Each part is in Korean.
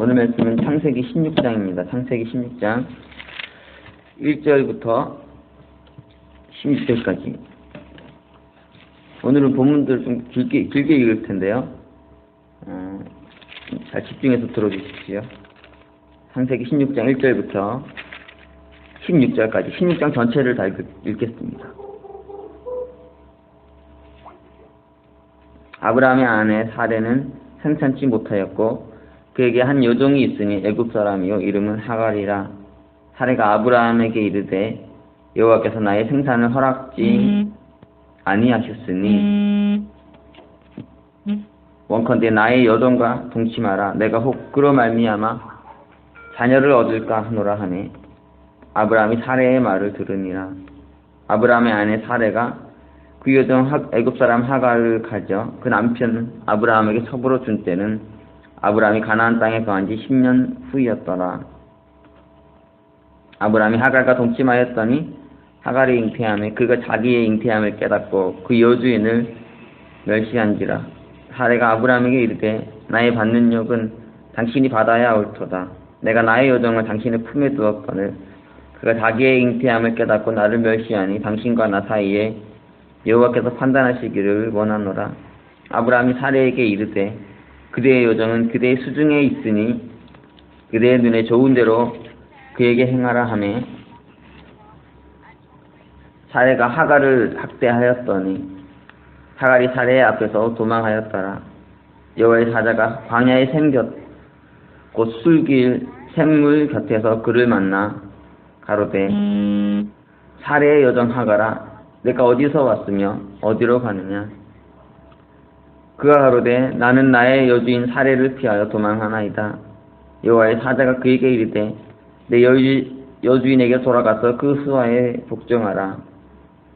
오늘 말씀은 창세기 16장입니다. 창세기 16장 1절부터 16절까지. 오늘은 본문들 좀 길게 읽을 텐데요. 잘 집중해서 들어주십시오. 창세기 16장 1절부터 16절까지 16장 전체를 다 읽겠습니다. 아브라함의 아내 사레는 생산치 못하였고 그에게 한 여종이 있으니 애굽 사람이요 이름은 하갈이라. 사레가 아브라함에게 이르되 여호와께서 나의 생산을 허락지 아니하셨으니 원컨대 나의 여종과 동침하라. 내가 혹 그로 말미암아 자녀를 얻을까 하노라 하네. 아브라함이 사레의 말을 들으니라. 아브라함의 아내 사레가 그 여종 애굽 사람 하갈을 가져 그 남편 아브라함에게 첩으로 준 때는 아브라함이 가나안 땅에 거한 지 10년 후였더라. 아브라함이 하갈과 동침하였더니 하갈이 잉태함에 그가 자기의 잉태함을 깨닫고 그 여주인을 멸시한지라. 사레가 아브라함에게 이르되 나의 받는 욕은 당신이 받아야 옳도다. 내가 나의 여종을 당신의 품에 두었거늘 그가 자기의 잉태함을 깨닫고 나를 멸시하니 당신과 나 사이에 여호와께서 판단하시기를 원하노라. 아브라함이 사레에게 이르되 그대의 여종은 그대의 수중에 있으니 그대의 눈에 좋은 대로 그에게 행하라 하매 사레가 하갈을 학대하였더니 하갈이 사레의 앞에서 도망하였더라. 여호와의 사자가 광야의 샘 곁 곧 술길 샘물 곁에서 그를 만나 가로되 사레의 여종 하갈아 내가 어디서 왔으며 어디로 가느냐. 그가 가로되 나는 나의 여주인 사레를 피하여 도망하나이다. 여호와의 사자가 그에게 이르되 내 여주인에게 돌아가서 그 수하에 복종하라.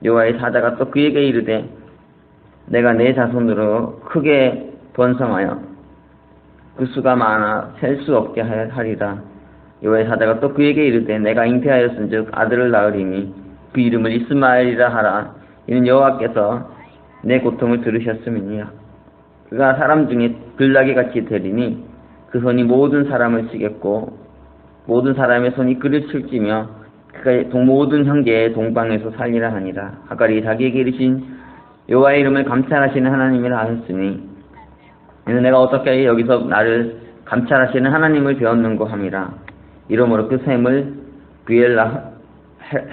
여호와의 사자가 또 그에게 이르되 내가 내 자손으로 크게 번성하여 그 수가 많아 셀 수 없게 하리라. 여호와의 사자가 또 그에게 이르되 내가 잉태하였은즉 아들을 낳으리니 그 이름을 이스마엘이라 하라. 이는 여호와께서 내 고통을 들으셨음이니라. 그가 사람 중에 들나귀같이 되리니 그 손이 모든 사람을 치겠고 모든 사람의 손이 그를 칠지며 그가 모든 형제의 동방에서 살리라 하니라. 하갈이 자기에게 이르신 여호와의 이름을 감찰하시는 하나님이라 하셨으니 이는 내가 어떻게 여기서 나를 감찰하시는 하나님을 배웠는고 함이라. 이러므로 그 샘을 브엘라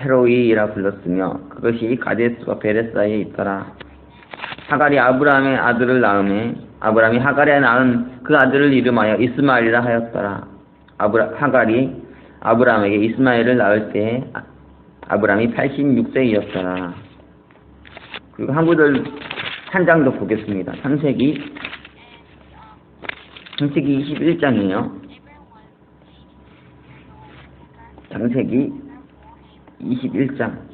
헤로이라 불렀으며 그것이 가데스와 베레 사이에 있더라. 하갈이 아브라함의 아들을 낳음에 아브라함이 하갈에 낳은 그 아들을 이름하여 이스마엘이라 하였더라. 하갈이 아브라함에게 이스마엘을 낳을 때에 아브라함이 86세이었더라. 그리고 한 구절 한 장 더 보겠습니다. 창세기 21장이에요. 창세기 21장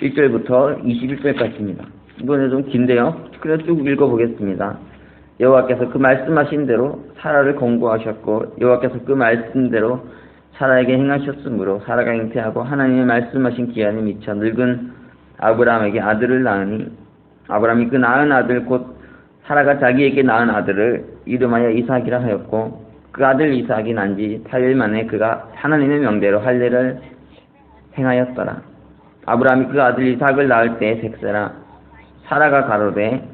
1절부터 21절까지입니다. 이번에 좀 긴데요. 그래서 쭉 읽어보겠습니다. 여호와께서 그 말씀하신 대로 사라를 권고하셨고 여호와께서 그 말씀대로 사라에게 행하셨으므로 사라가 잉태하고 하나님의 말씀하신 기한이 미쳐 늙은 아브라함에게 아들을 낳으니 아브라함이 그 낳은 아들 곧 사라가 자기에게 낳은 아들을 이름하여 이삭이라 하였고 그 아들 이삭이 난 지 8일 만에 그가 하나님의 명대로 할례를 행하였더라. 아브라함이 그 아들 이삭을 낳을 때 100세라. 사라가 가로되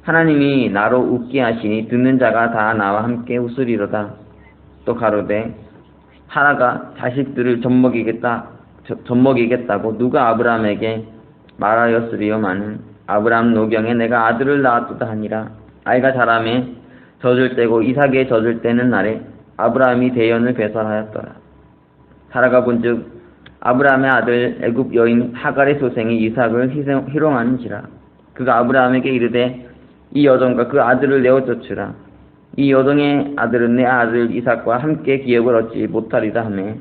하나님이 나로 웃게 하시니 듣는 자가 다 나와 함께 웃으리로다. 또 가로되 사라가 자식들을 젖먹이겠다고 누가 아브라함에게 말하였으리요마는 아브라함 노경에 내가 아들을 낳았도다 하니라. 아이가 자라매 젖을 떼고 이삭의 젖을 떼는 날에 아브라함이 대연을 배설하였더라. 사라가 본즉 아브라함의 아들 애굽 여인 하갈의 소생이 이삭을 희롱하는지라. 그가 아브라함에게 이르되 이 여종과 그 아들을 내어 쫓으라. 이 여종의 아들은 내 아들 이삭과 함께 기업을 얻지 못하리라 하매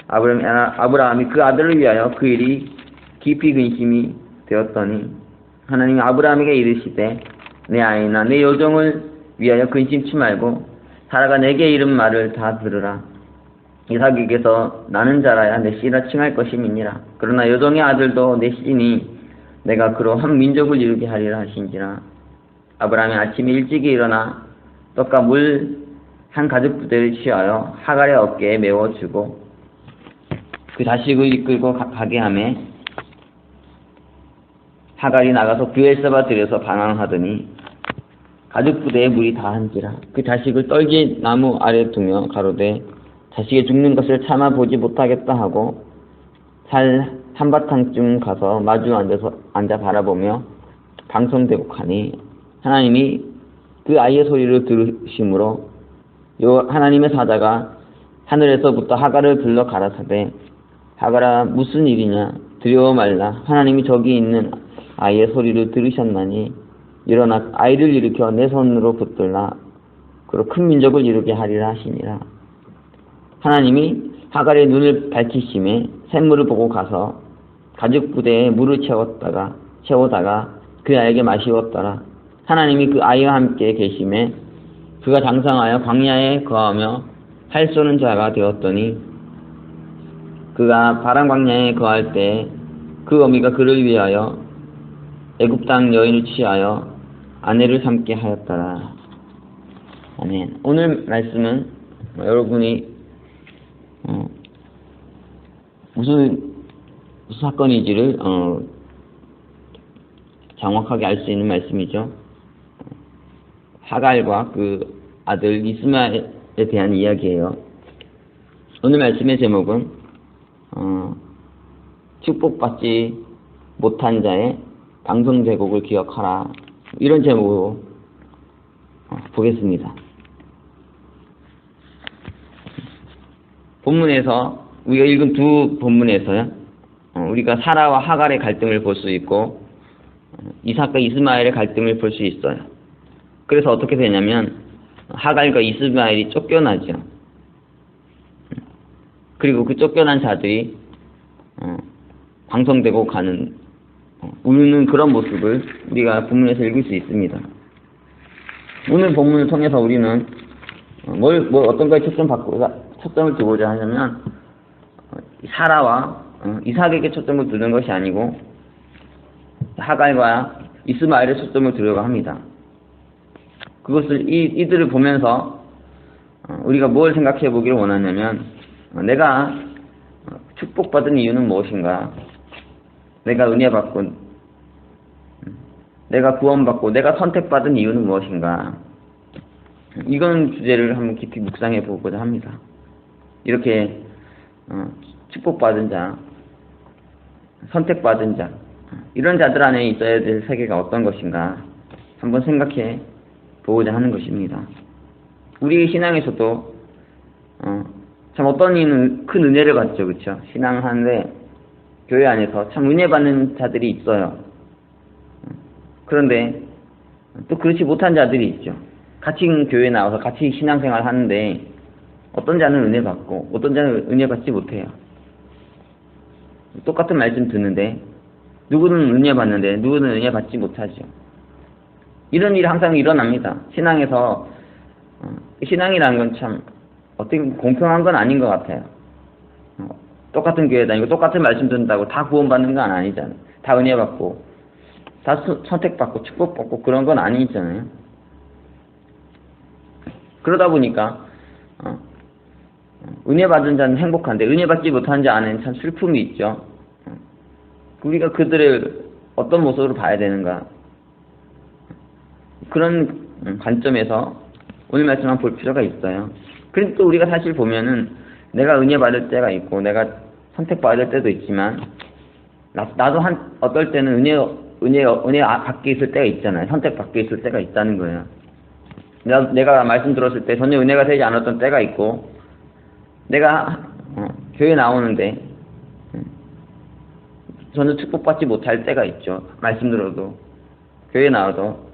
아브라함이 그 아들을 위하여 그 일이 깊이 근심이 되었더니 하나님이 아브라함에게 이르시되 내 아이나 내 여종을 위하여 근심치 말고 사라가 내게 이른 말을 다 들으라. 이삭에게서 나는 자라야 내 씨라 칭할 것임이니라. 그러나 여종의 아들도 내 씨니 내가 그로 한 민족을 이루게 하리라 하신지라. 아브라함이 아침에 일찍이 일어나 떡과 물 한 가죽 부대를 취하여 하갈의 어깨에 메워주고 그 자식을 이끌고 가게 하매 하갈이 나가서 브엘세바 들에서 방황하더니 가죽 부대에 물이 다한지라 그 자식을 떨기 나무 아래 두며 가로되 자식이 죽는 것을 참아 보지 못하겠다 하고 살 한바탕쯤 가서 마주 앉아 바라보며 방송대곡하니 하나님이 그 아이의 소리를 들으심으로 하나님의 사자가 하늘에서부터 하갈을 불러 가라사대 하갈아 무슨 일이냐 두려워 말라 하나님이 저기 있는 아이의 소리를 들으셨나니 일어나 아이를 일으켜 내 손으로 붙들라 그로 큰 민족을 이루게 하리라 하시니라. 하나님이 하갈의 눈을 밝히심에 샘물을 보고 가서 가죽 부대에 물을 채우다가 그 아이에게 마시웠더라. 하나님이 그 아이와 함께 계심에 그가 장성하여 광야에 거하며 활 쏘는 자가 되었더니 그가 바람 광야에 거할 때 그 어미가 그를 위하여 애굽 땅 여인을 취하여 아내를 삼게 하였더라. 아멘. 오늘 말씀은 여러분이 무슨 사건인지를 정확하게 알 수 있는 말씀이죠. 하갈과 그 아들 이스마엘에 대한 이야기예요. 오늘 말씀의 제목은 축복받지 못한 자의 방송제국을 기억하라 이런 제목으로 보겠습니다. 본문에서 우리가 읽은 두 본문에서요 우리가 사라와 하갈의 갈등을 볼 수 있고 이삭과 이스마엘의 갈등을 볼 수 있어요. 그래서 어떻게 되냐면 하갈과 이스마엘이 쫓겨나죠. 그리고 그 쫓겨난 자들이 방송되고 가는 우는 그런 모습을 우리가 본문에서 읽을 수 있습니다. 오늘 본문을 통해서 우리는 어떤 거에 초점을 두고자 하냐면 사라와 이삭에게 초점을 두는 것이 아니고 하갈과 이스마엘에 초점을 두려고 합니다. 그것을 이들을 보면서 우리가 뭘 생각해 보기를 원하냐면 내가 축복받은 이유는 무엇인가? 내가 은혜받고 내가 구원받고 내가 선택받은 이유는 무엇인가? 이건 주제를 한번 깊이 묵상해 보고자 합니다. 이렇게 축복받은 자, 선택받은 자 이런 자들 안에 있어야 될 세계가 어떤 것인가 한번 생각해 보고자 하는 것입니다. 우리 신앙에서도 참 어떤 이는 큰 은혜를 받죠. 그렇죠? 신앙하는데 교회 안에서 참 은혜 받는 자들이 있어요. 그런데 또 그렇지 못한 자들이 있죠. 같이 교회에 나와서 같이 신앙생활 하는데 어떤 자는 은혜 받고 어떤 자는 은혜 받지 못해요. 똑같은 말씀 듣는데 누구는 은혜 받는데 누구는 은혜 받지 못하죠. 이런 일이 항상 일어납니다. 신앙에서 신앙이라는 건 참 어떻게 공평한 건 아닌 것 같아요. 똑같은 교회 다니고 똑같은 말씀 듣는다고 다 구원받는 건 아니잖아요. 다 은혜 받고 다 선택받고 축복받고 그런 건 아니잖아요. 그러다 보니까 은혜 받은 자는 행복한데 은혜 받지 못한 자 안에는 참 슬픔이 있죠. 우리가 그들을 어떤 모습으로 봐야 되는가 그런 관점에서 오늘 말씀만 볼 필요가 있어요. 그런데 또 우리가 사실 보면은 내가 은혜 받을 때가 있고 내가 선택받을 때도 있지만 나도 어떨 때는 은혜 밖에 있을 때가 있잖아요. 선택 밖에 있을 때가 있다는 거예요. 내가 말씀 들었을 때 전혀 은혜가 되지 않았던 때가 있고 내가 교회 나오는데 전혀 축복받지 못할 때가 있죠. 말씀 들어도 교회 나와도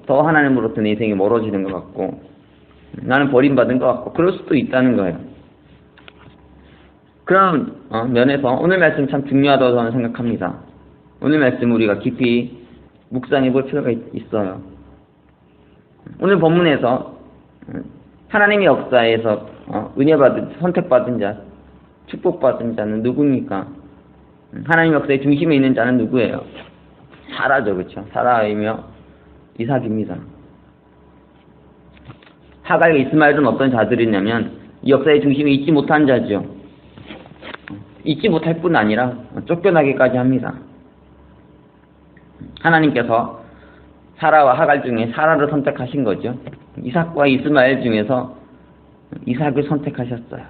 더 하나님으로부터 내 인생이 멀어지는 것 같고 나는 버림받은 것 같고 그럴 수도 있다는 거예요. 그런 면에서 오늘 말씀 참 중요하다고 저는 생각합니다. 오늘 말씀 우리가 깊이 묵상해 볼 필요가 있어요. 오늘 본문에서 하나님의 역사에서 은혜받은 선택받은 자, 축복받은 자는 누구입니까? 하나님 역사의 중심에 있는 자는 누구예요? 사라죠, 그렇죠? 사라이며 이삭입니다. 하갈과 이스마엘은 어떤 자들이냐면 이 역사의 중심에 있지 못한 자죠. 있지 못할 뿐 아니라 쫓겨나기까지 합니다. 하나님께서 사라와 하갈 중에 사라를 선택하신 거죠. 이삭과 이스마엘 중에서 이삭을 선택하셨어요.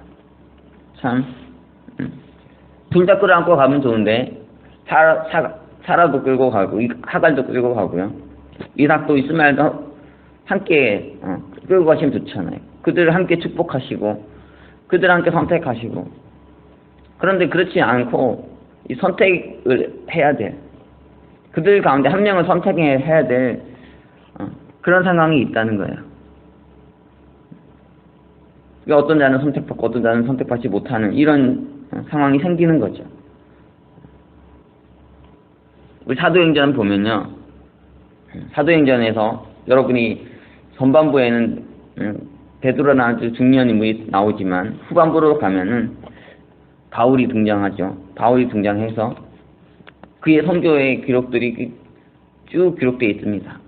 참, 둘 다 끌어안고 가면 좋은데 사라도 끌고 가고 하갈도 끌고 가고요. 이삭도 이스마엘도 함께 끌고 가시면 좋잖아요. 그들을 함께 축복하시고 그들을 함께 선택하시고. 그런데 그렇지 않고 이 선택을 해야 돼. 그들 가운데 한 명을 선택해야 될 그런 상황이 있다는 거예요. 그러니까 어떤 자는 선택받고 어떤 자는 선택받지 못하는 이런 상황이 생기는 거죠. 우리 사도행전 보면요. 사도행전에서 여러분이 전반부에는 베드로나 아주 중요한 인물이 나오지만 후반부로 가면은 바울이 등장하죠. 바울이 등장해서 그의 선교의 기록들이 쭉 기록되어 있습니다.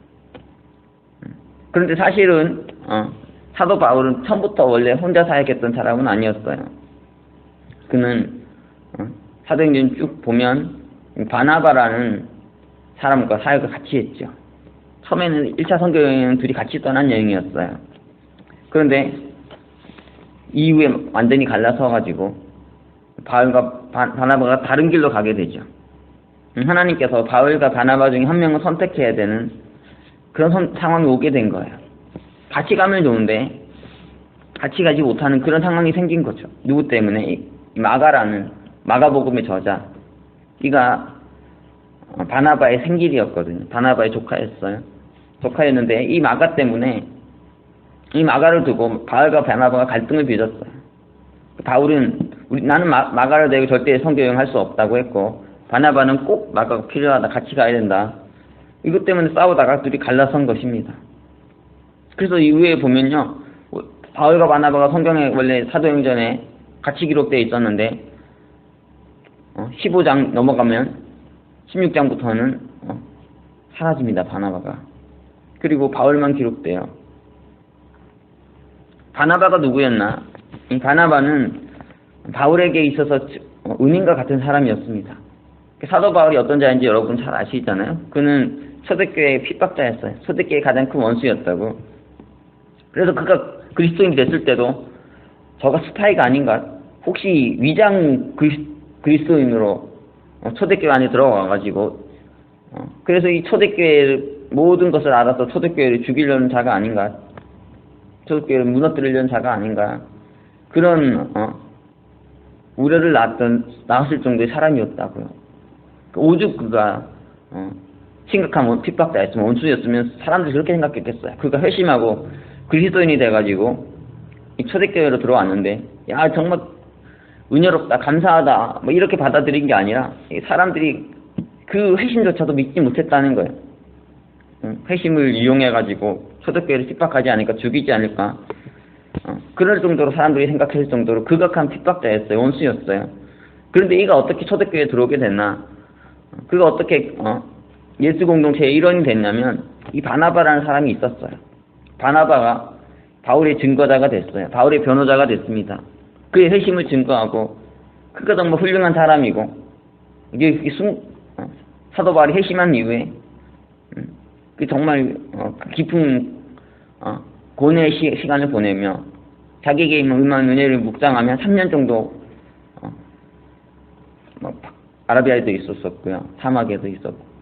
그런데 사실은 사도 바울은 처음부터 원래 혼자 사역했던 사람은 아니었어요. 그는 사도행전 쭉 보면 바나바라는 사람과 사역을 같이 했죠. 처음에는 1차 선교 여행은 둘이 같이 떠난 여행이었어요. 그런데 이후에 완전히 갈라서가지고 바울과 바나바가 다른 길로 가게 되죠. 하나님께서 바울과 바나바 중에 한 명을 선택해야 되는 그런 상황이 오게 된 거예요. 같이 가면 좋은데 같이 가지 못하는 그런 상황이 생긴 거죠. 누구 때문에? 이 마가라는 마가복음의 저자, 이가 바나바의 생길이었거든요. 바나바의 조카였어요. 조카였는데 이 마가 때문에 이 마가를 두고 바울과 바나바가 갈등을 빚었어요. 바울은 나는 마가를 데리고 절대 선교 여행할 수 없다고 했고, 바나바는 꼭 마가가 필요하다, 같이 가야 된다. 이것 때문에 싸우다가 둘이 갈라선 것입니다. 그래서 이후에 보면요, 바울과 바나바가 성경에 원래 사도행전에 같이 기록되어 있었는데 15장 넘어가면 16장부터는 사라집니다. 바나바가. 그리고 바울만 기록돼요. 바나바가 누구였나? 이 바나바는 바울에게 있어서 은인과 같은 사람이었습니다. 사도 바울이 어떤 자인지 여러분 잘 아시잖아요. 그는 초대교회의 핍박자였어요. 초대교회의 가장 큰 원수였다고. 그래서 그가 그리스도인이 됐을 때도 저가 스파이가 아닌가, 혹시 위장 그리스도인으로 초대교회 안에 들어가가지고 그래서 이 초대교회의 모든 것을 알아서 초대교회를 죽이려는 자가 아닌가, 초대교회를 무너뜨리려는 자가 아닌가, 그런 우려를 낳았을 정도의 사람이었다고요. 오죽 그가 심각한 핍박자였으면, 원수였으면 사람들이 그렇게 생각했겠어요. 그가 회심하고 그리스도인이 돼가지고 이 초대교회로 들어왔는데, 야 정말 은혜롭다, 감사하다, 뭐 이렇게 받아들인 게 아니라 사람들이 그 회심조차도 믿지 못했다는 거예요. 회심을 이용해가지고 초대교회를 핍박하지 않을까, 죽이지 않을까, 그럴 정도로 사람들이 생각했을 정도로 극악한 핍박자였어요. 원수였어요. 그런데 이가 어떻게 초대교회에 들어오게 됐나? 그가 어떻게 예수 공동체의 일원이 됐냐면, 이 바나바라는 사람이 있었어요. 바나바가 바울의 증거자가 됐어요. 바울의 변호자가 됐습니다. 그의 회심을 증거하고, 그가 정말 훌륭한 사람이고, 이게 사도 바울이 회심한 이후에 정말 깊은 고뇌의 시간을 보내며 자기에게 임한 은혜를 묵상하며 3년 정도 아라비아에도 있었었고요, 사막에도 있었고,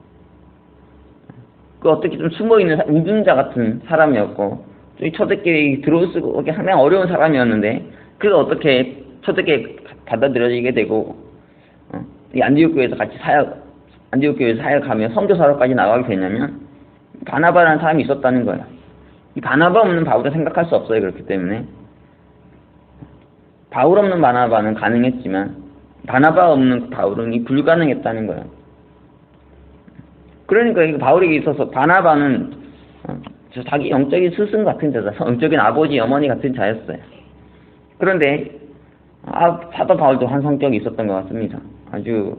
그 어떻게 좀 숨어있는 우둔자 같은 사람이었고, 이 초대교회에 들어올 수가 상당히 어려운 사람이었는데, 그가 어떻게 초대교회에 받아들여지게 되고 이 안디옥 교회에서 같이 안디옥 교회에서 사역하며 선교사로까지 나가게 되냐면, 바나바라는 사람이 있었다는 거예요. 이 바나바 없는 바울은 생각할 수 없어요. 그렇기 때문에 바울 없는 바나바는 가능했지만 바나바 없는 바울은 불가능했다는 거예요. 그러니까 이 바울에게 있어서 바나바는 자기 영적인 스승 같은 자다, 영적인 아버지, 어머니 같은 자였어요. 그런데 사도 바울도 한 성격이 있었던 것 같습니다. 아주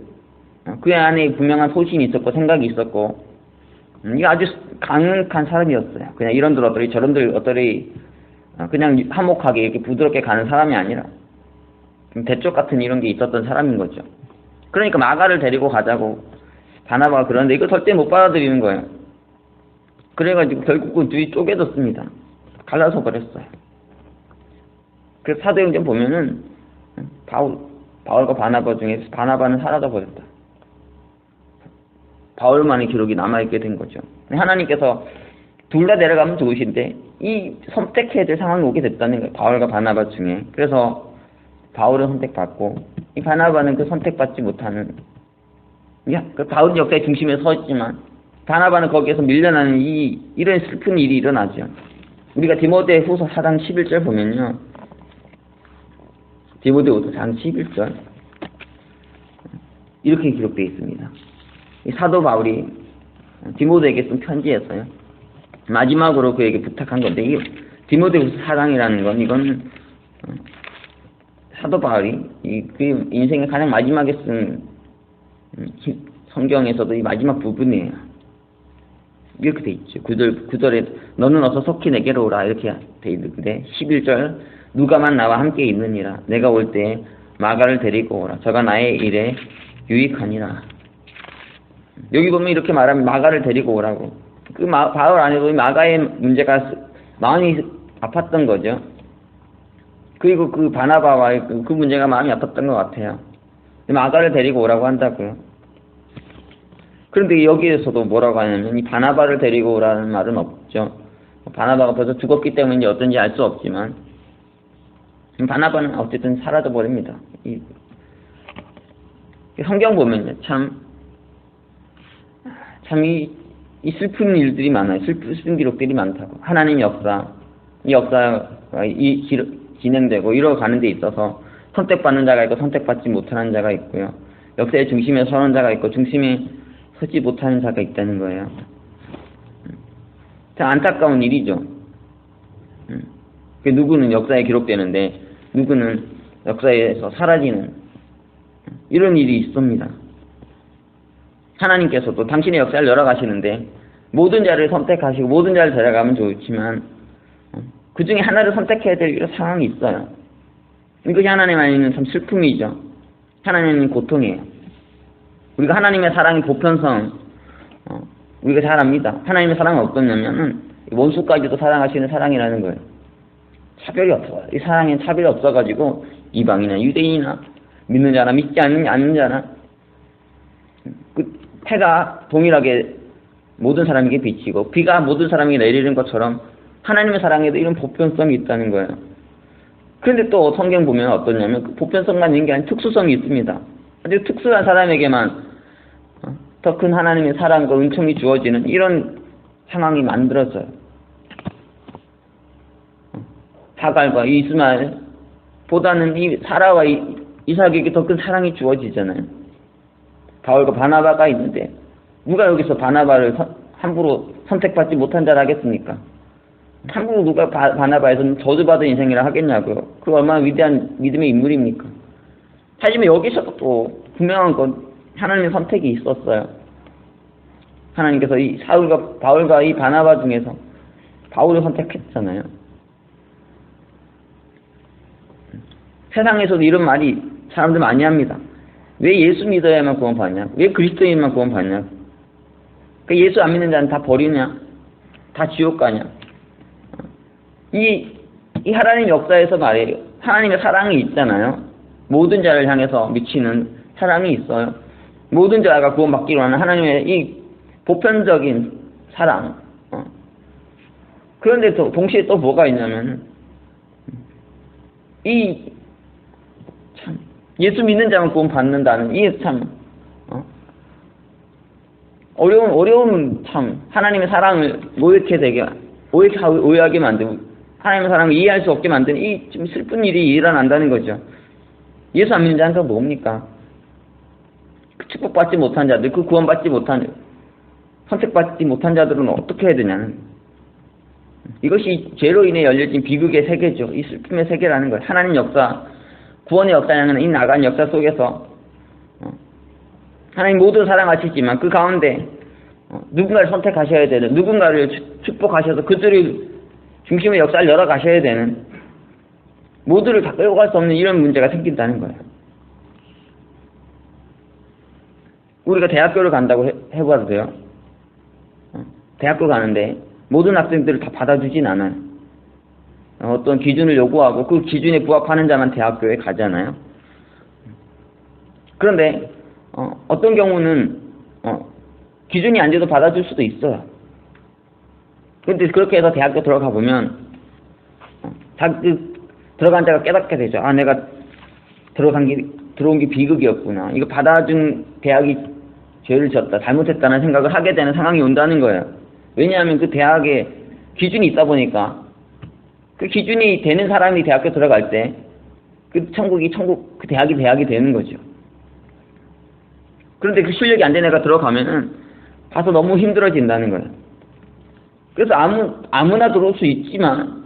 그 안에 분명한 소신이 있었고 생각이 있었고, 이게 아주 강력한 사람이었어요. 그냥 이런들 어떠리 저런들 어떠리 그냥 화목하게 이렇게 부드럽게 가는 사람이 아니라 좀 대쪽 같은 이런 게 있었던 사람인 거죠. 그러니까 마가를 데리고 가자고 바나바가 그러는데 이거 절대 못 받아들이는 거예요. 그래가지고 결국은 둘이 쪼개졌습니다. 갈라서 버렸어요. 그래서 사도행전 보면은 바울과 바나바 중에 바나바는 사라져 버렸다. 바울만의 기록이 남아있게 된 거죠. 하나님께서 둘 다 내려가면 좋으신데 이 선택해야 될 상황이 오게 됐다는 거예요. 바울과 바나바 중에. 그래서 바울은 선택받고 이 바나바는 그 선택받지 못하는, 그 바울은 역사의 중심에 서 있지만 바나바는 거기에서 밀려나는 이런 슬픈 일이 일어나죠. 우리가 디모데후서 4장 11절 보면요, 디모데후서 4장 11절 이렇게 기록되어 있습니다. 이 사도 바울이 디모데에게 쓴 편지에서요, 마지막으로 그에게 부탁한 건데, 이 디모데후서 4장이라는 건 이건 사도 바울이 그 인생의 가장 마지막에 쓴 성경에서도 이 마지막 부분이에요. 이렇게 돼 있죠. 9절에 너는 어서 속히 내게로 오라 이렇게 돼 있는데, 11절 누가만 나와 함께 있느니라. 내가 올 때 마가를 데리고 오라. 저가 나의 일에 유익하니라. 여기 보면 이렇게 말하면 마가를 데리고 오라고. 그 바울 안에도 마가의 문제가 마음이 아팠던 거죠. 그리고 그 바나바와의 그 문제가 마음이 아팠던 것 같아요. 마가를 데리고 오라고 한다고요. 그런데 여기에서도 뭐라고 하냐면 이 바나바를 데리고 오라는 말은 없죠. 바나바가 벌써 죽었기 때문에 어떤지 알 수 없지만 바나바는 어쨌든 사라져 버립니다. 이 성경 보면요, 이 슬픈 일들이 많아요. 슬픈 기록들이 많다고. 하나님 역사, 이 역사가 진행되고 이뤄가는 데 있어서 선택받는 자가 있고 선택받지 못하는 자가 있고요. 역사의 중심에 서는 자가 있고 중심에 서지 못하는 자가 있다는 거예요. 참 안타까운 일이죠. 누구는 역사에 기록되는데 누구는 역사에서 사라지는 이런 일이 있습니다. 하나님께서도 당신의 역사를 열어가시는데 모든 자를 선택하시고 모든 자를 데려가면 좋지만 그 중에 하나를 선택해야 될 이런 상황이 있어요. 이것이 하나님 안에는 참 슬픔이죠. 하나님은 고통이에요. 우리가 하나님의 사랑의 보편성 우리가 잘 압니다. 하나님의 사랑은 어떠냐면은 원수까지도 사랑하시는 사랑이라는 거예요. 차별이 없어요. 이 사랑엔 차별이 없어가지고 이방이나 유대인이나 믿는 자나 믿지 않는 자나 그 해가 동일하게 모든 사람에게 비치고 비가 모든 사람에게 내리는 것처럼 하나님의 사랑에도 이런 보편성이 있다는 거예요. 그런데 또 성경 보면 어떠냐면 그 보편성만 있는 게 아니라 특수성이 있습니다. 아주 특수한 사람에게만 더 큰 하나님의 사랑과 은총이 주어지는 이런 상황이 만들어져요. 하갈과 이스마엘보다는 이 사라와 이삭에게 더 큰 사랑이 주어지잖아요. 바울과 바나바가 있는데 누가 여기서 바나바를 함부로 선택받지 못한 자를 하겠습니까? 함부로 누가 바나바에서는 저주받은 인생이라 하겠냐고요. 그 얼마나 위대한 믿음의 인물입니까? 하지만 여기서도 또 분명한 건 하나님의 선택이 있었어요. 하나님께서 이 바울과 이 바나바 중에서 바울을 선택했잖아요. 세상에서도 이런 말이 사람들 많이 합니다. 왜 예수 믿어야만 구원받냐? 왜 그리스도인만 구원받냐? 그러니까 예수 안 믿는 자는 다 버리냐? 다 지옥 가냐? 이 하나님 역사에서 말이에요. 하나님의 사랑이 있잖아요. 모든 자를 향해서 미치는 사랑이 있어요. 모든 자가 구원받기로 하는 하나님의 이 보편적인 사랑. 그런데 또 동시에 또 뭐가 있냐면 예수 믿는 자만 구원받는다는 이게 참 어려운 참 하나님의 사랑을 오해하게 만들고 하나님의 사랑을 이해할 수 없게 만드는 이 좀 슬픈 일이 일어난다는 거죠. 예수 안 믿는 자는 뭡니까? 그 축복받지 못한 자들, 그 구원받지 못한 선택받지 못한 자들은 어떻게 해야 되냐는 이것이 죄로 인해 열려진 비극의 세계죠. 이 슬픔의 세계라는 거예요. 하나님 역사, 구원의 역사는 이 나간 역사 속에서 하나님 모두 사랑하시지만 그 가운데 누군가를 선택하셔야 되는, 누군가를 축복하셔서 그들을 중심의 역사를 열어가셔야 되는, 모두를 다 끌고 갈 수 없는 이런 문제가 생긴다는 거예요. 우리가 대학교를 간다고 해봐도 돼요. 대학교 가는데 모든 학생들을 다 받아주진 않아요. 어떤 기준을 요구하고 그 기준에 부합하는 자만 대학교에 가잖아요. 그런데 어떤 경우는 기준이 안 돼도 받아줄 수도 있어요. 그런데 그렇게 해서 대학교 들어가 보면 들어간 자가 깨닫게 되죠. 아, 내가 들어온 게 비극이었구나. 이거 받아준 대학이 죄를 졌다, 잘못했다는 생각을 하게 되는 상황이 온다는 거예요. 왜냐하면 그 대학에 기준이 있다 보니까 그 기준이 되는 사람이 대학교 들어갈 때 그 그 대학이 되는 거죠. 그런데 그 실력이 안 된 애가 들어가면은 가서 너무 힘들어진다는 거예요. 그래서 아무나 들어올 수 있지만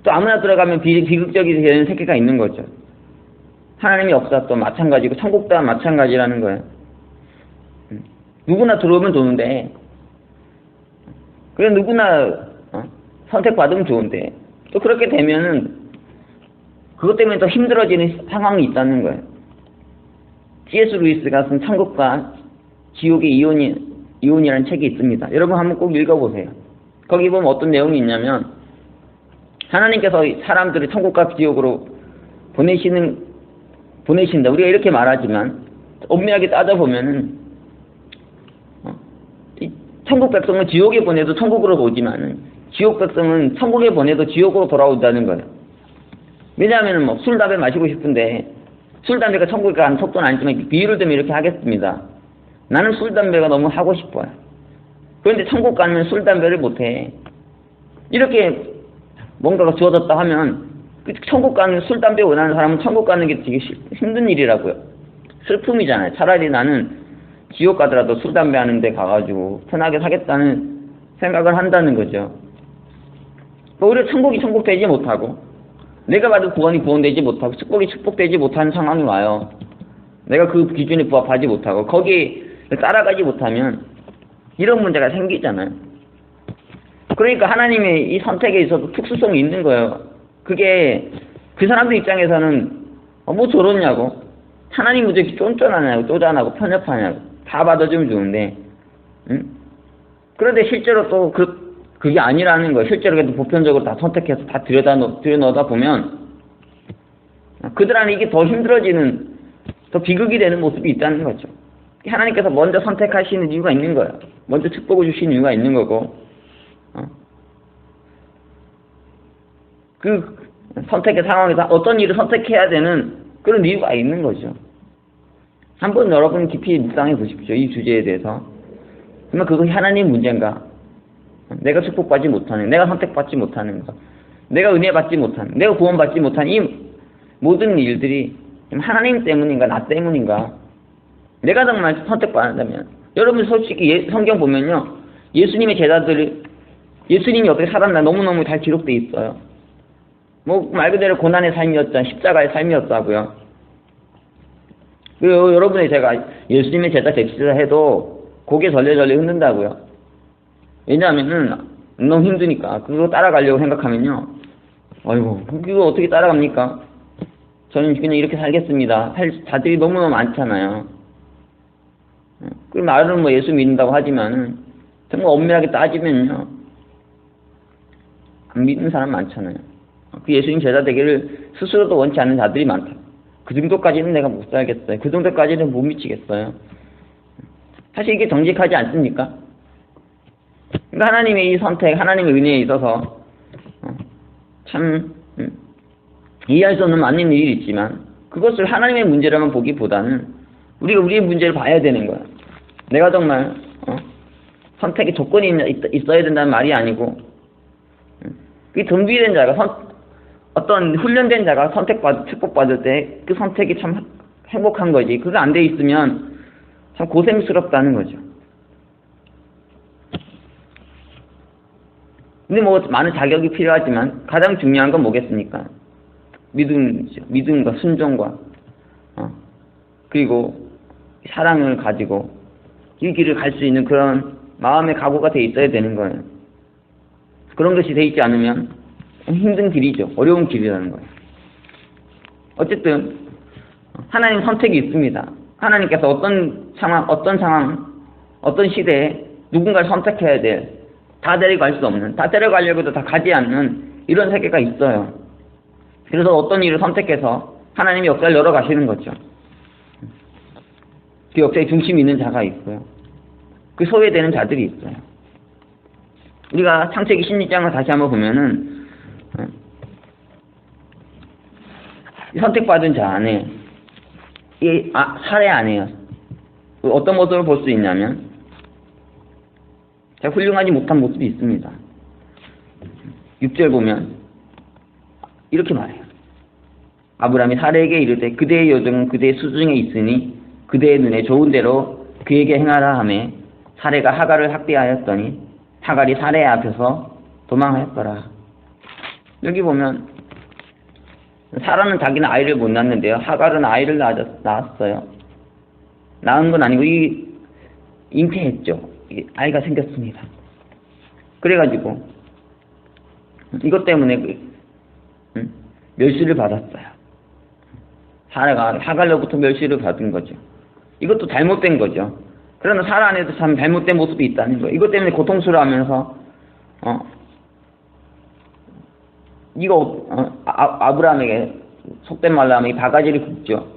또 아무나 들어가면 비극적이 되는 세계가 있는 거죠. 하나님의 역사도 마찬가지고 천국도 마찬가지라는 거예요. 누구나 들어오면 좋은데, 그래 누구나 선택받으면 좋은데, 또 그렇게 되면은 그것 때문에 더 힘들어지는 상황이 있다는 거예요. C.S. 루이스가 쓴 천국과 지옥의 이혼이라는 책이 있습니다. 여러분 한번 꼭 읽어보세요. 거기 보면 어떤 내용이 있냐면, 하나님께서 사람들을 천국과 지옥으로 보내신다. 우리가 이렇게 말하지만 엄밀하게 따져보면은 천국 백성은 지옥에 보내도 천국으로 오지만은 지옥 백성은 천국에 보내도 지옥으로 돌아온다는 거예요. 왜냐하면 뭐 술, 담배 마시고 싶은데 술, 담배가 천국에 가는 속도는 아니지만 비유를 들면 이렇게 하겠습니다. 나는 술, 담배가 너무 하고 싶어요. 그런데 천국 가면 술, 담배를 못해. 이렇게 뭔가가 주어졌다 하면 천국 가는 술, 담배 원하는 사람은 천국 가는 게 되게 힘든 일이라고요. 슬픔이잖아요. 차라리 나는 지옥 가더라도 술, 담배 하는 데 가가지고 편하게 사겠다는 생각을 한다는 거죠. 오히려 천국이 천국되지 못하고 내가 받은 구원이 구원되지 못하고 축복이 축복되지 못하는 상황이 와요. 내가 그 기준에 부합하지 못하고 거기에 따라가지 못하면 이런 문제가 생기잖아요. 그러니까 하나님의 이 선택에 있어서 특수성이 있는 거예요. 그게 그 사람들 입장에서는 뭐 저러냐고, 하나님 무죄 쫀쫀하냐고, 쪼잔하고 편협하냐고, 다 받아주면 좋은데, 그런데 실제로 또 그게 아니라는 거예요. 실제로 그래도 보편적으로 다 선택해서 다 들여넣다 보면 그들 안에 이게 더 힘들어지는, 더 비극이 되는 모습이 있다는 거죠. 하나님께서 먼저 선택하시는 이유가 있는 거예요. 먼저 축복을 주시는 이유가 있는 거고, 그 선택의 상황에서 어떤 일을 선택해야 되는 그런 이유가 있는 거죠. 한번 여러분 깊이 묵상해 보십시오. 이 주제에 대해서. 그러면 그것이 하나님 문제인가? 내가 축복받지 못하는, 내가 선택받지 못하는 것, 내가 은혜 받지 못하는, 내가 구원받지 못하는 이 모든 일들이 하나님 때문인가, 나 때문인가? 내가 정말 선택받는다면, 여러분 솔직히 성경 보면요, 예수님의 제자들이, 예수님이 어떻게 살았나 너무너무 잘 기록되어 있어요. 뭐 말 그대로 고난의 삶이었죠. 십자가의 삶이었다고요. 그리고 여러분이 제가 예수님의 제자 됩시다 해도 고개 절레절레 흔든다고요. 왜냐하면은 너무 힘드니까. 그거 따라가려고 생각하면요, 아이고 이거 어떻게 따라갑니까? 저는 그냥 이렇게 살겠습니다. 할 자들이 너무너무 많잖아요. 그 말은 뭐 예수 믿는다고 하지만은 정말 엄밀하게 따지면요, 안 믿는 사람 많잖아요. 그 예수님 제자 되기를 스스로도 원치 않는 자들이 많다. 그 정도까지는 내가 못 살겠어요. 그 정도까지는 못 미치겠어요. 사실 이게 정직하지 않습니까? 그러니까 하나님의 이 선택, 하나님의 은혜에 있어서 참 이해할 수 없는 많은 일이 있지만 그것을 하나님의 문제라만 보기보다는 우리가 우리의 문제를 봐야 되는 거야. 내가 정말 선택의 조건이 있어야 된다는 말이 아니고, 그 준비된 자가 어떤 훈련된 자가 축복받을 때 그 선택이 참 행복한 거지. 그거 안 돼 있으면 참 고생스럽다는 거죠. 근데 뭐 많은 자격이 필요하지만 가장 중요한 건 뭐겠습니까? 믿음이죠. 믿음과 순종과 그리고 사랑을 가지고 이 길을 갈 수 있는 그런 마음의 각오가 돼 있어야 되는 거예요. 그런 것이 돼 있지 않으면 힘든 길이죠. 어려운 길이라는 거예요. 어쨌든 하나님 선택이 있습니다. 하나님께서 어떤 상황, 어떤 시대에 누군가를 선택해야 돼. 다 데려갈 수 없는, 다 데려가려고 해도 다 가지 않는 이런 세계가 있어요. 그래서 어떤 일을 선택해서 하나님이 역사를 열어가시는 거죠. 그 역사의 중심이 있는 자가 있고요. 그 소외되는 자들이 있어요. 우리가 창세기 16장을 다시 한번 보면은 선택받은 자 안에 사례 안에요. 어떤 모습을 볼 수 있냐면 훌륭하지 못한 모습이 있습니다. 6절 보면 이렇게 말해요. 아브라함이 사례에게 이르되 그대의 여종은 그대의 수중에 있으니 그대의 눈에 좋은 대로 그에게 행하라 하매 사례가 하갈을 학대하였더니 하갈이 사례 앞에서 도망하였더라. 여기 보면 사라는 자기는 아이를 못 낳는데요. 하갈은 아이를 낳았어요. 낳은 건 아니고 잉태했죠. 아이가 생겼습니다. 그래가지고 이것 때문에 멸시를 받았어요. 사라가 하갈로부터 멸시를 받은 거죠. 이것도 잘못된 거죠. 그러나 사라 안에도 참 잘못된 모습이 있다는 거예요. 이것 때문에 고통스러워하면서 아브라함에게 속된 말로 하면 이 바가지를 굽죠.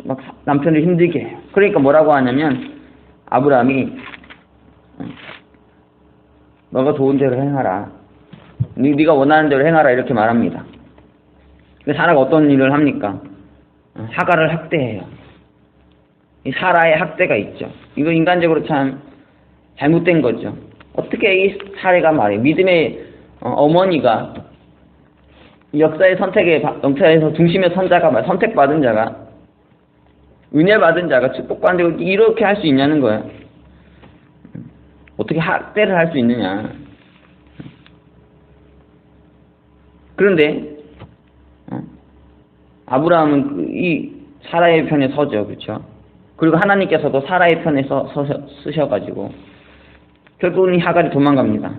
막 남편을 힘들게 해요. 그러니까 뭐라고 하냐면 아브라함이 너가 좋은 대로 행하라. 네가 원하는 대로 행하라 이렇게 말합니다. 근데 사라가 어떤 일을 합니까? 하갈을 학대해요. 이 사라의 학대가 있죠. 이거 인간적으로 참 잘못된 거죠. 어떻게 이 사례가 말이에요. 믿음의 어머니가 역사의 역사에서 중심에 선 자가 선택받은 자가 은혜 받은 자가 축복받은 자가 이렇게 할 수 있냐는 거예요. 어떻게 학대를 할 수 있느냐. 그런데 아브라함은 이 사라의 편에 서죠. 그렇죠? 그리고 하나님께서도 사라의 편에 쓰셔가지고 결국은 이 하갈이 도망갑니다.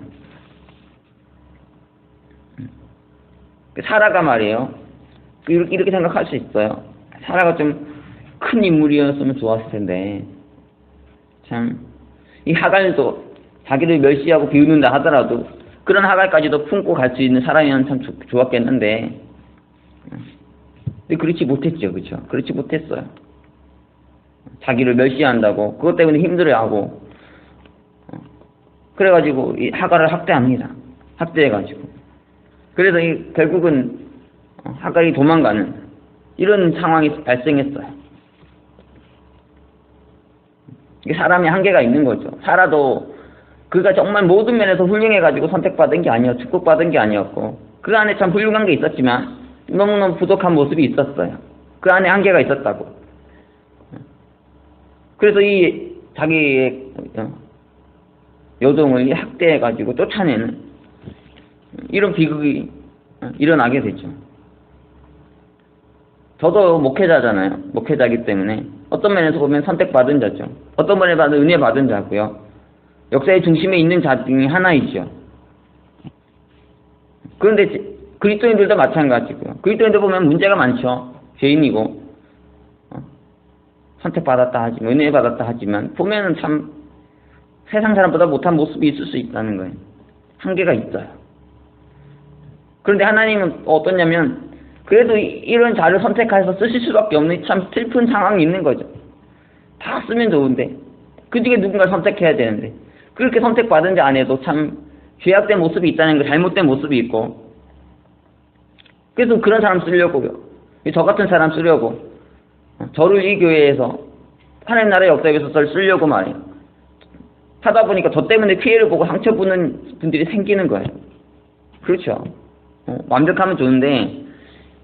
사라가 말이에요. 이렇게 생각할 수 있어요. 사라가 좀 큰 인물이었으면 좋았을 텐데 참 이 하갈도 자기를 멸시하고 비웃는다 하더라도 그런 하갈까지도 품고 갈 수 있는 사람이면 참 좋았겠는데 근데 그렇지 못했죠. 그렇죠? 그렇지 못했어요. 자기를 멸시한다고 그것 때문에 힘들어하고 그래가지고 이 하갈을 학대합니다. 학대해가지고 그래서 결국은 하갈이 도망가는 이런 상황이 발생했어요. 이게 사람의 한계가 있는 거죠. 사라도 그가 정말 모든 면에서 훌륭해가지고 선택받은 게 아니었고 축복받은 게 아니었고 그 안에 참 훌륭한 게 있었지만 너무너무 부족한 모습이 있었어요. 그 안에 한계가 있었다고. 그래서 이 자기의 여종을 학대해가지고 쫓아내는 이런 비극이 일어나게 되죠. 저도 목회자잖아요. 목회자이기 때문에 어떤 면에서 보면 선택받은 자죠. 어떤 면에 봐도 은혜 받은 자고요. 역사의 중심에 있는 자 중에 하나이죠. 그런데 그리스도인들도 마찬가지고요. 그리스도인들 보면 문제가 많죠. 죄인이고 선택받았다 하지만 은혜 받았다 하지만 보면은 참 세상 사람보다 못한 모습이 있을 수 있다는 거예요. 한계가 있어요. 그런데 하나님은 어떠냐면 그래도 이런 자를 선택해서 쓰실 수밖에 없는 참 슬픈 상황이 있는 거죠. 다 쓰면 좋은데 그 중에 누군가를 선택해야 되는데 그렇게 선택받은 자 안에도 참 죄악된 모습이 있다는 거, 잘못된 모습이 있고 그래서 그런 사람 쓰려고요. 저 같은 사람 쓰려고 저를 이 교회에서 하나님 나라의 역사에서 저를 쓰려고 말이에요. 하다 보니까 저 때문에 피해를 보고 상처받는 분들이 생기는 거예요. 그렇죠. 완벽하면 좋은데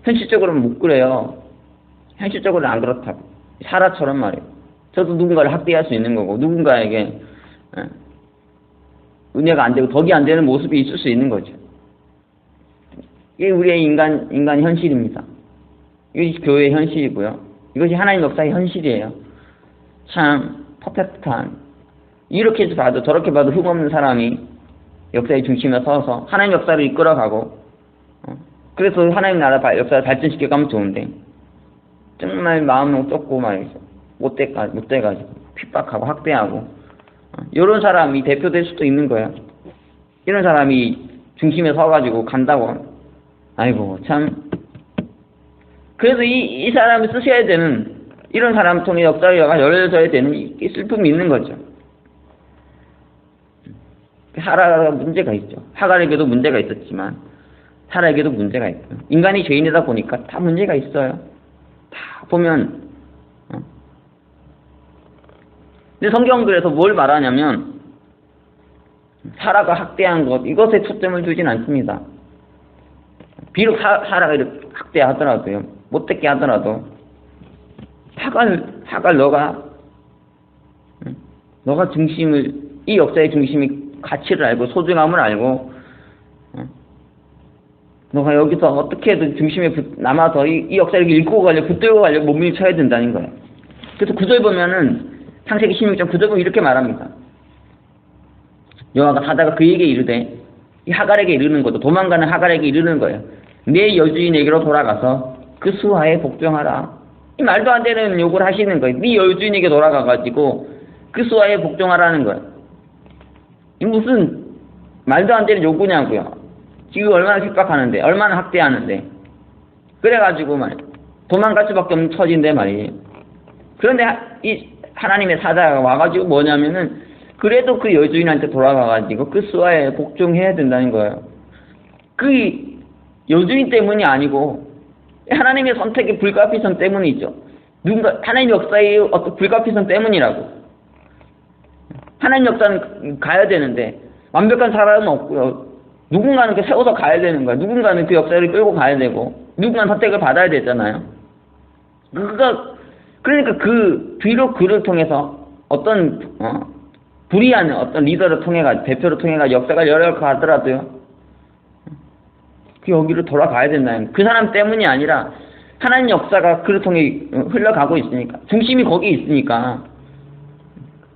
현실적으로는 못 그래요. 현실적으로는 안 그렇다고. 사라처럼 말이에요. 저도 누군가를 학대할 수 있는 거고 누군가에게 은혜가 안 되고 덕이 안 되는 모습이 있을 수 있는 거죠. 이게 우리의 인간 현실입니다. 이것이 교회의 현실이고요. 이것이 하나님 역사의 현실이에요. 참 퍼펙트한 이렇게 봐도 저렇게 봐도 흠없는 사람이 역사의 중심에 서서 하나님 역사를 이끌어가고 그래서 하나님 나라 역사를 발전시켜 가면 좋은데 정말 마음은 좁고 말이죠. 못 돼가지고 핍박하고 학대하고 이런 사람이 대표될 수도 있는 거예요. 이런 사람이 중심에 서가지고 간다고 아이고 참. 그래서 이 사람을 쓰셔야 되는 이런 사람 통해 역사가 열려져야 되는 이 슬픔이 있는 거죠. 사라가 문제가 있죠. 하갈에게도 문제가 있었지만 사라에게도 문제가 있고요. 인간이 죄인이다 보니까 다 문제가 있어요. 다 보면 근데 성경은 그래서 뭘 말하냐면 사라가 학대한 것 이것에 초점을 두진 않습니다. 비록 사라가 이렇게 학대하더라도요. 못됐게 하더라도 하갈 너가 중심을 이 역사의 중심이 가치를 알고 소중함을 알고 너가 여기서 어떻게든 중심에 남아서 이 역사를 읽고 가려고 붙들고 가려고 몸을 쳐야 된다는 거예요. 그래서 9절 보면은 창세기 16장 9절 보면 이렇게 말합니다. 여호와가 사다가 그에게 이르되 이 하갈에게 이르는 것도 도망가는 하갈에게 이르는 거예요. 내 여주인에게로 돌아가서 그 수하에 복종하라. 이 말도 안 되는 요구를 하시는 거예요. 네 여주인에게 돌아가가지고 그 수하에 복종하라는 거예요. 이 무슨 말도 안 되는 요구냐고요. 지금 얼마나 핍박하는데 얼마나 학대하는데 그래가지고 도망갈 수밖에 없는 처지인데 말이에요. 그런데 이 하나님의 사자가 와가지고 뭐냐면은 그래도 그 여주인한테 돌아가가지고 그 수하에 복종해야 된다는 거예요. 그 여주인 때문이 아니고 하나님의 선택의 불가피성 때문이죠. 하나님 역사의 어떤 불가피성 때문이라고. 하나님 역사는 가야 되는데 완벽한 사람은 없고요. 누군가는 그 세워서 가야 되는 거야. 누군가는 그 역사를 끌고 가야 되고 누군가는 선택을 받아야 되잖아요. 그러니까 그 비록 그를 통해서 어떤 불의한 어떤 리더를 통해가 대표를 통해가 역사가 열어가더라도요. 그 여기로 돌아가야 된다는 그 사람 때문이 아니라 하나님 역사가 그를 통해 흘러가고 있으니까 중심이 거기 있으니까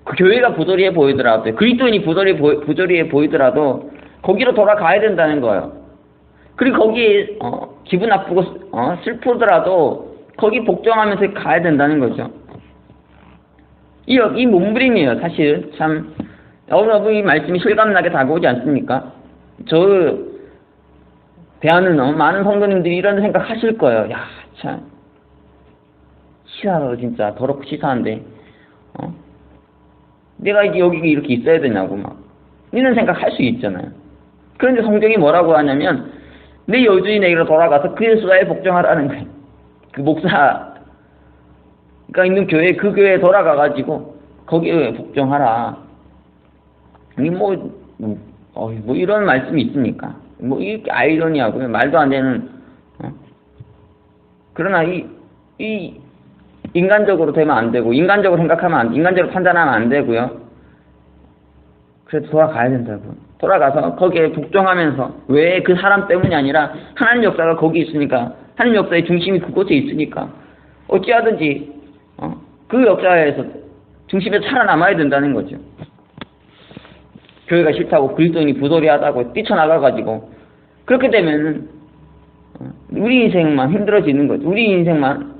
그 교회가 부조리해 보이더라도 그리스도인이 부조리해 보이더라도 거기로 돌아가야 된다는 거예요. 그리고 거기에 기분 나쁘고 슬프더라도 거기 복종하면서 가야 된다는 거죠. 이 몸부림이에요. 사실 참 너무 이 말씀이 실감나게 다가오지 않습니까? 저 대하는 많은 성도님들이 이런 생각 하실 거예요. 야, 참 치사하다 진짜 더럽고 치사한데 내가 여기 이렇게 있어야 되냐고 막 이런 생각 할 수 있잖아요. 그런데 성경이 뭐라고 하냐면 내 여주인에게로 돌아가서 그 수하에 복종하라는 거예요. 그 목사가 있는 교회 그 교회에 돌아가가지고 거기에 복종하라. 뭐 이런 말씀이 있습니까? 뭐 이렇게 아이러니하고요. 말도 안 되는 그러나 이 인간적으로 되면 안 되고 인간적으로 생각하면 안 돼. 인간적으로 판단하면 안 되고요. 그래서 돌아가야 된다고. 돌아가서 거기에 복종하면서 왜 그 사람 때문이 아니라 하나님 역사가 거기 있으니까 하나님 역사의 중심이 그곳에 있으니까 어찌하든지 그 역사에서 중심에 살아남아야 된다는 거죠. 교회가 싫다고 그리스도인이 부조리하다고 뛰쳐나가가지고 그렇게 되면은 우리 인생만 힘들어지는 거죠. 우리 인생만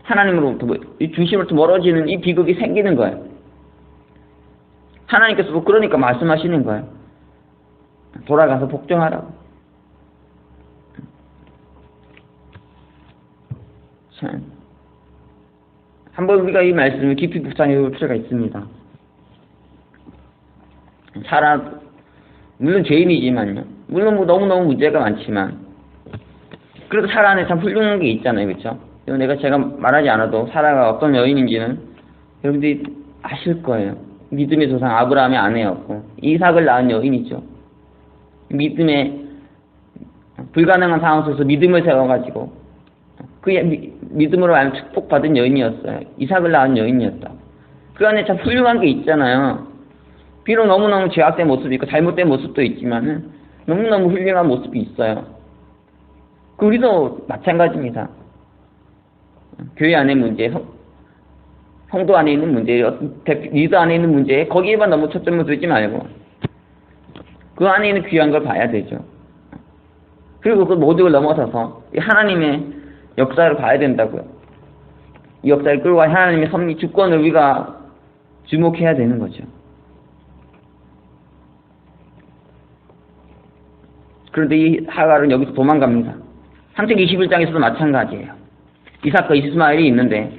하나님으로부터 중심으로부터 멀어지는 이 비극이 생기는 거예요. 하나님께서도 그러니까 말씀하시는 거예요. 돌아가서 복종하라고. 참. 한번 우리가 이 말씀을 깊이 묵상해 볼 필요가 있습니다. 물론 죄인이지만요. 물론 뭐 너무너무 문제가 많지만 그래도 사라 안에 참 훌륭한 게 있잖아요. 그렇죠? 제가 말하지 않아도 사라가 어떤 여인인지는 여러분들이 아실 거예요. 믿음의 조상 아브라함의 아내였고 이삭을 낳은 여인이죠. 믿음의 불가능한 상황 속에서 믿음을 세워가지고 그 믿음으로 말하면 축복받은 여인이었어요. 이삭을 낳은 여인이었다. 그 안에 참 훌륭한 게 있잖아요. 비록 너무너무 죄악된 모습이 있고 잘못된 모습도 있지만은 너무너무 훌륭한 모습이 있어요. 우리도 마찬가지입니다. 교회 안의 문제, 성도 안에 있는 문제, 리더 안에 있는 문제 거기에만 너무 초점을 두지 말고 그 안에 있는 귀한 걸 봐야 되죠. 그리고 그 모두를 넘어서서 하나님의 역사를 봐야 된다고요. 이 역사를 끌고 가 하나님의 섭리 주권을 우리가 주목해야 되는 거죠. 그런데 이 하갈은 여기서 도망갑니다. 창세기 21장에서도 마찬가지예요. 이삭과 이스마엘이 있는데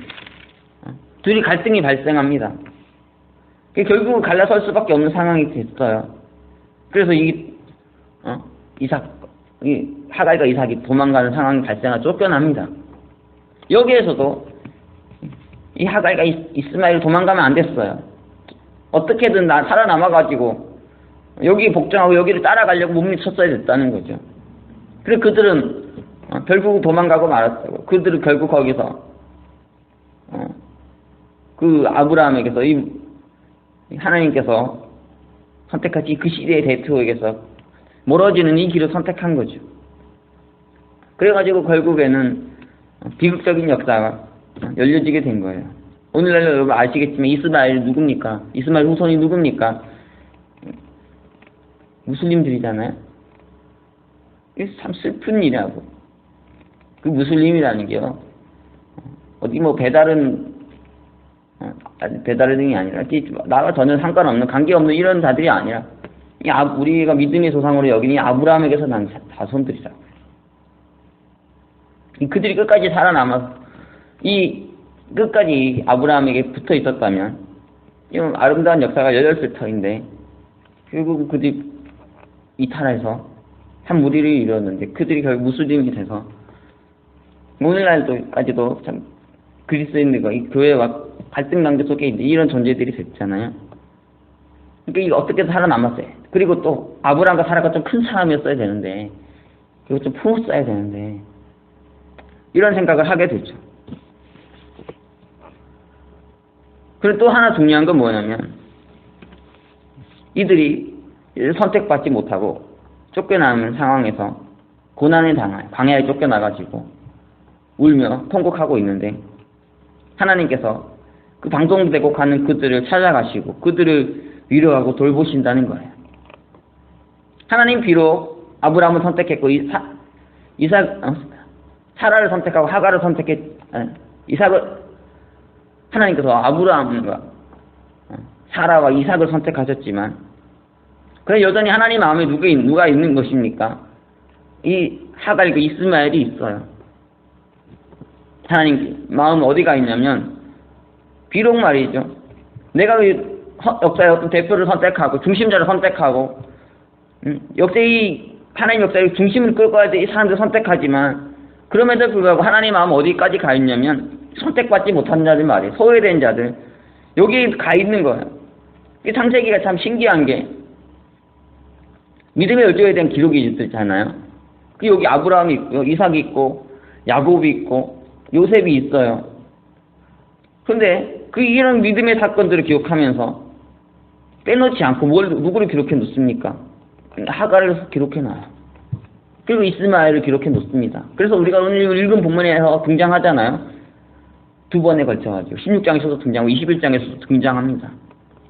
둘이 갈등이 발생합니다. 결국은 갈라설 수밖에 없는 상황이 됐어요. 그래서 하갈과 이삭이 도망가는 상황이 발생하고 쫓겨납니다. 여기에서도 이 하갈과 이스마엘이 도망가면 안 됐어요. 어떻게든 살아남아가지고 여기 복종하고 여기를 따라가려고 몸부림쳤어야 됐다는 거죠. 그래서 그들은 결국 도망가고 말았다고. 그들은 결국 거기서 그 아브라함에게서 하나님께서 선택하신 그 시대의 대표에게서 멀어지는 이 길을 선택한 거죠. 그래가지고 결국에는 비극적인 역사가 열려지게 된 거예요. 오늘날 여러분 아시겠지만 이스마엘 누굽니까? 이스마엘 후손이 누굽니까? 무슬림들이잖아요. 이게 참 슬픈 일이라고. 그 무슬림이라는 게요. 어디 배달은 등이 아니라 나와 전혀 상관없는 관계없는 이런 자들이 아니라 우리가 믿음의 조상으로 여기니 아브라함에게서 난 자손들이라고. 그들이 끝까지 살아남아서 끝까지 아브라함에게 붙어 있었다면 이 아름다운 역사가 열렸을 터인데 결국 그들이 이탈해서 참 무리를 이뤘는데 그들이 결국 무슬림이 돼서 오늘날까지도 참 그리스도인들과 이 교회와 갈등 관계 속에 있는 이런 존재들이 됐잖아요. 그러니까 이거 어떻게 살아남았어요. 그리고 또 아브라함과 사라가 좀 큰 사람이었어야 되는데 이거 좀 품었어야 되는데 이런 생각을 하게 되죠. 그리고 또 하나 중요한 건 뭐냐면 이들이 선택받지 못하고 쫓겨나는 상황에서 고난을 당하여 광야에 쫓겨나가지고 울며 통곡하고 있는데 하나님께서 그 방송되고 가는 그들을 찾아가시고 그들을 위로하고 돌보신다는 거예요. 하나님 비록 아브라함을 선택했고 사라를 선택하고 하갈을 이삭을 하나님께서 아브라함과 사라와 이삭을 선택하셨지만 그래 여전히 하나님 마음에 누가 있는 것입니까? 이 하갈과 이스마엘이 있어요. 하나님 마음 어디가 있냐면 비록 말이죠. 내가 역사의 어떤 대표를 선택하고 중심자를 선택하고 하나님 역사의 중심을 끌고 가야 돼 이 사람들 선택하지만 그럼에도 불구하고 하나님 마음 어디까지 가 있냐면 선택받지 못한 자들 말이에요. 소외된 자들 여기 가 있는 거예요. 이 창세기가 참 신기한 게 믿음의 열조에 대한 기록이 있잖아요. 여기 아브라함이 있고 이삭이 있고 야곱이 있고 요셉이 있어요. 그런데 이런 믿음의 사건들을 기록하면서 빼놓지 않고 누구를 기록해 놓습니까? 하갈을 기록해 놔요. 그리고 이스마엘을 기록해 놓습니다. 그래서 우리가 오늘 읽은 본문에서 등장하잖아요. 두 번에 걸쳐가지고 16장에서도 등장하고 21장에서도 등장합니다.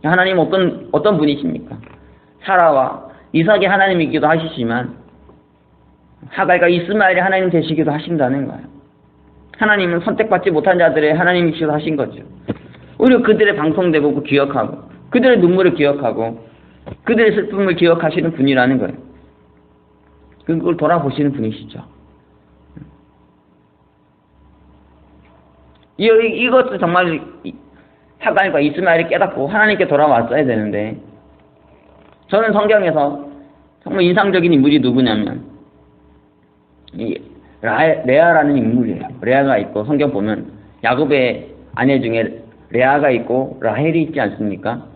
하나님 어떤 분이십니까? 사라와 이삭이 하나님이기도 하시지만 하갈과 이스마엘이 하나님 되시기도 하신다는 거예요. 하나님은 선택받지 못한 자들의 하나님이시기도 하신 거죠. 오히려 그들의 방송되고 기억하고 그들의 눈물을 기억하고 그들의 슬픔을 기억하시는 분이라는 거예요. 그걸 돌아보시는 분이시죠. 이것도 정말 하갈과 이스마엘이 깨닫고 하나님께 돌아왔어야 되는데 저는 성경에서 정말 인상적인 인물이 누구냐면 레아라는 인물이에요. 레아가 있고 성경 보면 야곱의 아내 중에 레아가 있고 라헬이 있지 않습니까?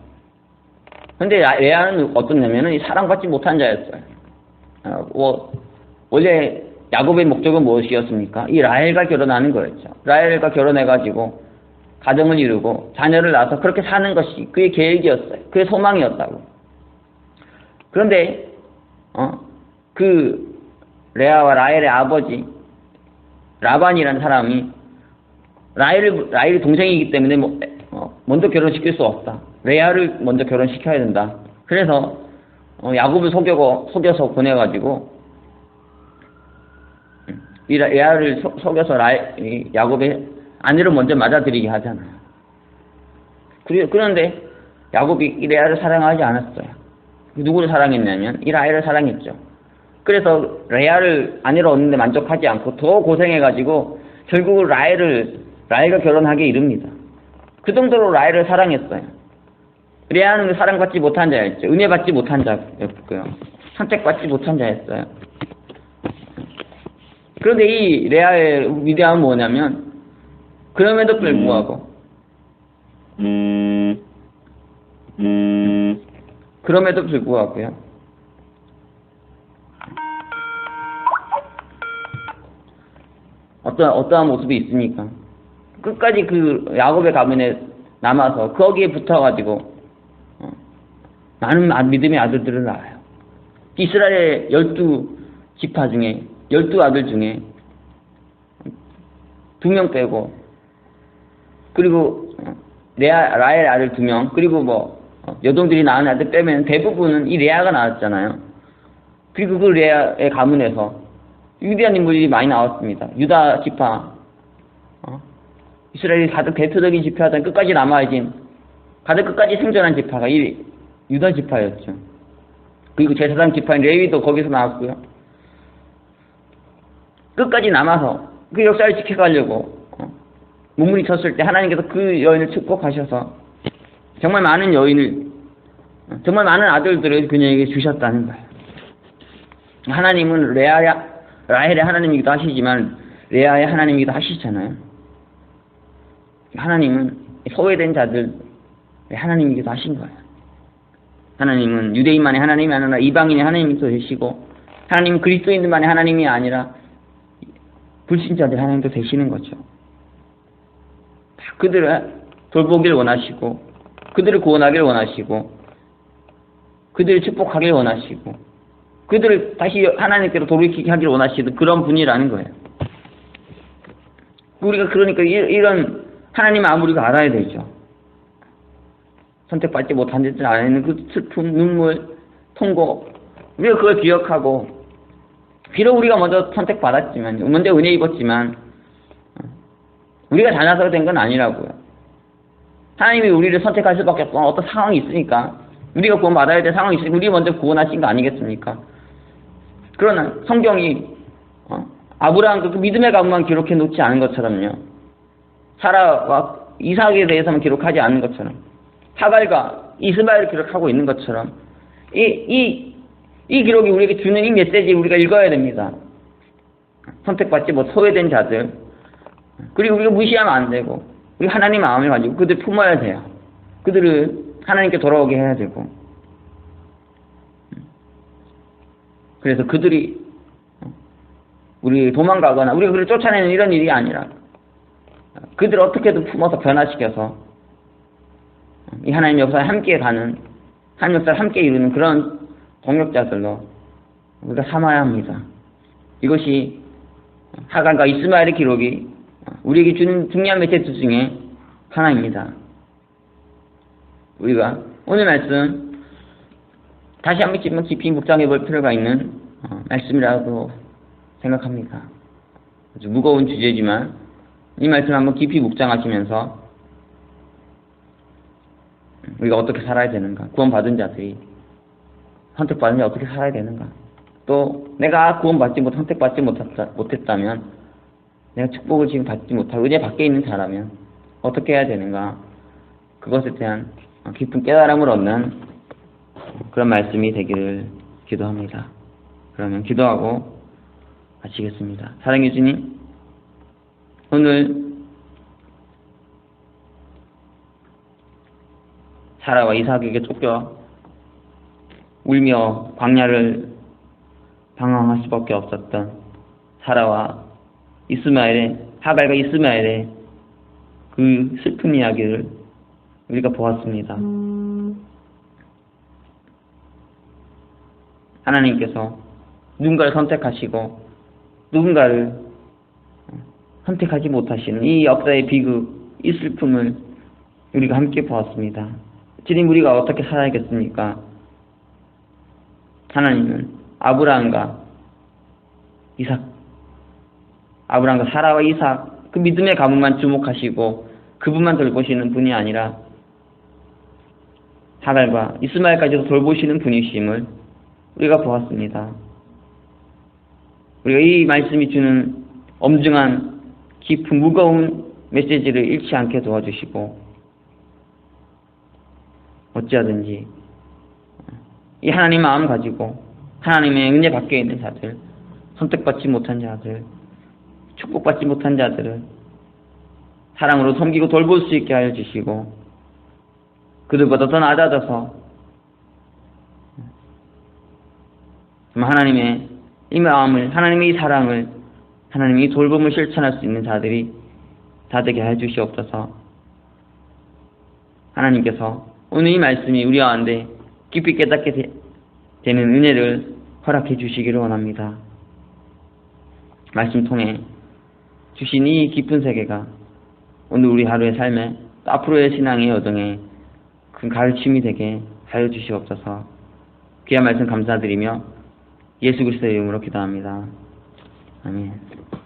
근데 레아는 어떻냐면은 사랑받지 못한 자였어요. 원래 야곱의 목적은 무엇이었습니까? 이 라헬과 결혼하는 거였죠. 라헬과 결혼해가지고 가정을 이루고 자녀를 낳아서 그렇게 사는 것이 그의 계획이었어요. 그의 소망이었다고. 그런데 그 레아와 라헬의 아버지 라반이라는 사람이 라헬이 동생이기 때문에 먼저 결혼시킬 수 없다. 레아를 먼저 결혼시켜야 된다. 그래서 야곱을 속여서 보내가지고 이 레아를 속여서 야곱의 아내를 먼저 맞아들이게 하잖아요. 그런데 야곱이 이 레아를 사랑하지 않았어요. 누구를 사랑했냐면 이 라헬을 사랑했죠. 그래서 레아를 아내로 얻는데 만족하지 않고 더 고생해가지고 결국 라헬과 결혼하게 이릅니다. 그 정도로 라헬을 사랑했어요. 레아는 사랑받지 못한 자였죠. 은혜받지 못한 자였고요. 선택받지 못한 자였어요. 그런데 이 레아의 위대함은 뭐냐면 그럼에도 불구하고 그럼에도 불구하고요. 어떠한 모습이 있습니까? 끝까지 그 야곱의 가문에 남아서 거기에 붙어가지고 많은 믿음의 아들들을 낳아요. 이스라엘의 12지파 중에 12아들 중에 2명 빼고 그리고 라헬 아들 2명 그리고 여동들이 낳은 아들 빼면 대부분은 이 레아가 나왔잖아요. 그리고 그 레아의 가문에서 위대한 인물이 많이 나왔습니다. 유다 지파, 이스라엘이 가장 대표적인 지파였던 끝까지 남아있진 가장 끝까지 생존한 지파가 이 유다 지파였죠. 그리고 제사장 지파인 레위도 거기서 나왔고요. 끝까지 남아서 그 역사를 지켜가려고 문물이 쳤을 때 하나님께서 그 여인을 축복하셔서 정말 많은 정말 많은 아들들을 그녀에게 주셨다는 거예요. 하나님은 라헬의 하나님이기도 하시지만 레아의 하나님이기도 하시잖아요. 하나님은 소외된 자들의 하나님이기도 하신 거예요. 하나님은 유대인만의 하나님이 아니라 이방인의 하나님이기도 되시고 하나님은 그리스도인들만의 하나님이 아니라 불신자들의 하나님도 되시는 거죠. 그들을 돌보기를 원하시고 그들을 구원하기를 원하시고 그들을 축복하기를 원하시고 그들을 다시 하나님께로 돌이키게 하기를 원하시는 그런 분이라는 거예요. 우리가 그러니까 이런 하나님의 아무리가 알아야 되죠. 선택받지 못한 자들 안에 있는 그 슬픔, 눈물, 통고 우리가 그걸 기억하고 비록 우리가 먼저 선택받았지만 먼저 은혜 입었지만 우리가 잘나서 된 건 아니라고요. 하나님이 우리를 선택할 수밖에 없고 어떤 상황이 있으니까 우리가 구원받아야 될 상황이 있으니까 우리 먼저 구원하신 거 아니겠습니까? 그러나 성경이 아브라함 그 믿음의 가문만 기록해 놓지 않은 것처럼요. 사라와 이삭에 대해서만 기록하지 않은 것처럼 하갈과 이스마엘을 기록하고 있는 것처럼 이 기록이 우리에게 주는 이 메시지 우리가 읽어야 됩니다. 선택받지 못 소외된 자들 그리고 우리가 무시하면 안 되고 우리 하나님 마음을 가지고 그들 품어야 돼요. 그들을 하나님께 돌아오게 해야 되고 그래서 그들이 우리 도망가거나 우리가 그를 쫓아내는 이런 일이 아니라 그들을 어떻게든 품어서 변화시켜서 이 하나님 역사에 함께 가는 하나님 역사를 함께 이루는 그런 동역자들로 우리가 삼아야 합니다. 이것이 하갈과 이스마엘의 기록이 우리에게 주는 중요한 메시지 중에 하나입니다. 우리가 오늘 말씀 다시 한 번쯤 깊이 묵상해 볼 필요가 있는 말씀이라고 생각합니다. 아주 무거운 주제지만 이 말씀 한번 깊이 묵상하시면서 우리가 어떻게 살아야 되는가, 구원받은 자들이 선택받은 자 어떻게 살아야 되는가, 또 내가 구원받지 못 선택받지 못했다면 내가 축복을 지금 받지 못하고 은혜 밖에 있는 자라면 어떻게 해야 되는가, 그것에 대한 깊은 깨달음을 얻는 그런 말씀이 되기를 기도합니다. 그러면 기도하고 마치겠습니다. 사랑해 주님, 오늘 사라와 이삭에게 쫓겨 울며 광야를 방황할 수밖에 없었던 사라와 하갈과 이스마엘의 그 슬픈 이야기를 우리가 보았습니다. 하나님께서 누군가를 선택하시고 누군가를 선택하지 못하시는 이 역사의 비극, 이 슬픔을 우리가 함께 보았습니다. 주님, 우리가 어떻게 살아야겠습니까? 하나님은 아브라함과 사라와 이삭, 그 믿음의 가문만 주목하시고 그분만 돌보시는 분이 아니라 하갈과 이스마엘까지도 돌보시는 분이심을 우리가 보았습니다. 우리가 이 말씀이 주는 엄중한 깊은 무거운 메시지를 잃지 않게 도와주시고 어찌하든지 이 하나님 마음 가지고 하나님의 은혜 밖에 있는 자들, 선택받지 못한 자들, 축복받지 못한 자들을 사랑으로 섬기고 돌볼 수 있게 하여 주시고 그들보다 더 낮아져서 하나님의 이 마음을, 하나님의 이 사랑을, 하나님의 이 돌봄을 실천할 수 있는 자들이 다 되게 해 주시옵소서. 하나님께서 오늘 이 말씀이 우리 가운데 깊이 깨닫게 되는 은혜를 허락해 주시기를 원합니다. 말씀 통해 주신 이 깊은 세계가 오늘 우리 하루의 삶에 또 앞으로의 신앙의 여정에 큰 가르침이 되게 하여 주시옵소서. 귀한 말씀 감사드리며 예수 그리스도의 이름으로 기도합니다. 아멘.